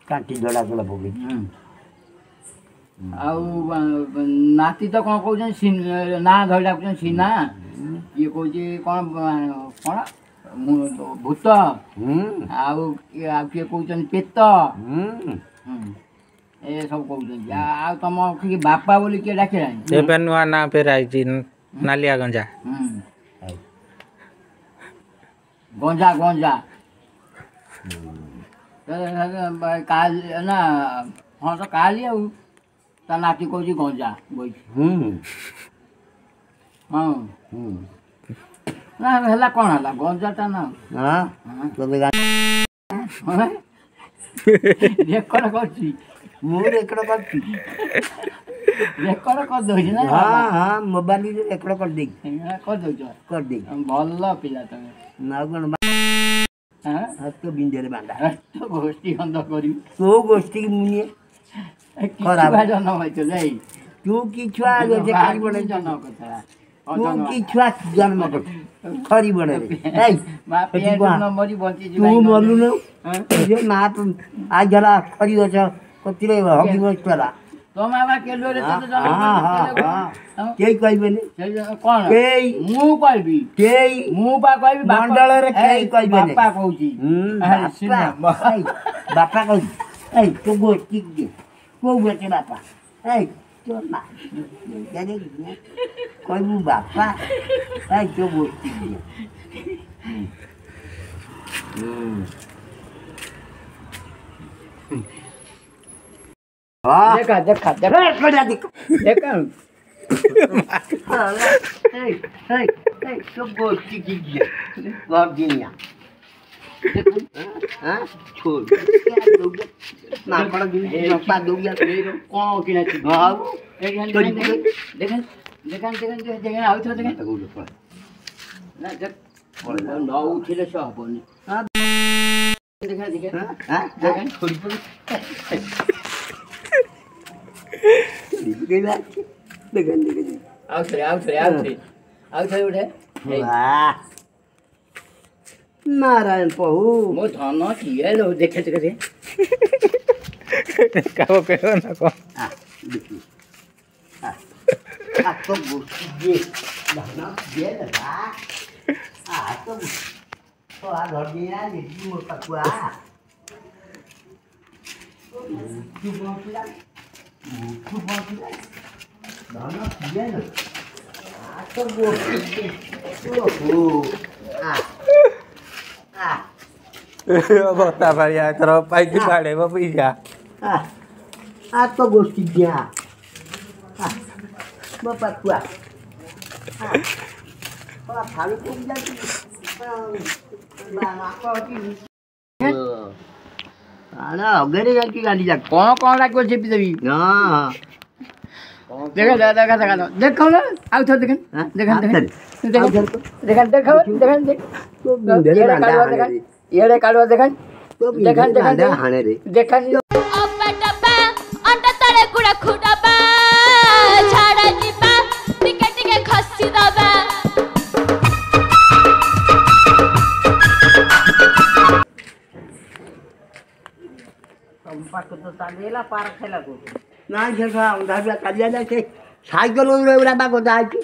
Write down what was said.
काटी दड़ा दड़ा पके नाती तो कौन कहते ना धरी डाक सीना ये कौन कौन भूत आउ किए कहते पेत ए सब कहते आ तुम बापा बोली किए डाके नुआ ना फेर आई नालिया गंजा गंजा गंजा काल ना हाँ तो काली आउ ता नाती कहूँ गंजा बोई हाँ ना है कौन है गंजाटा ना रेकर्ड कर रेकर्ड कर दो ना हाँ हाँ मोबाइल रेकर्ड कर दे कर दे भल पिला तुम ना कौन तो बिंदे बांधा तो गोष्ठी अंध करी तो गोष्ठी मुनिए खराब जन्म होइतो जाई तू की छुआ जे खरी बने जन्म कथा तू की छुआ जन्म कर खरी बने ए बाप ये नंबरी बंची तू मरलु न जे ना तू आज जरा खरी हो छ कतिले हगी बसला तो मामा के लोरे तो जन्म हां के कहबेने कोन के मु कहबी के मु बा कहबी मंडल रे के कहबेने बापा कहूची बापा कहू ए तू गोष्ठी दे को बेटे बापा ए तो ना जाने कहबू बापा ए तो गोष्ठी दे देखा देखा देखा देखा तो गोष्ठी कीजिए बाप जी हाँ छोड़ ना पड़ा पा दूंगा कौन किना छी हाँ देखन देखन देखन देखन देखन आउ छ देखन ना देख न उठिले छ हबनी हां देखन देखन हां देखन छोड़ी पड़ देखन देखन आउ छ उठे वाह नारायण पहु मो धन किए लो देखे देखे काबो कहो ना को आ देखी आ तो गोष्ठी धन दे ला आ तो आ घर दिया ये मोर पकुआ तू पहुंचला धन दे ना आ तो गोष्ठी ओ बता भाई करो पाइकी बाड़े पैसा आ तो गोष्ठी दिया बापा कुआ थाली को जाती आना अगरे जाती गाड़ी जा कौन कौन लागो छेपी देबी हां देखा देखा देखा देखो ना आउ छ देखन देखन देखन देखो देखन देख येड़े काढवा देखन देखन देखन हाने रे देखन अपटपा अंडा तळे गुडा खुडबा झाडा जिबा टिके टिके खसी दबा संपाक तो चालेला पार खायला को ना घेसा उंधाबिया काढल्या जाते सायकल वर एवढा बागो जायची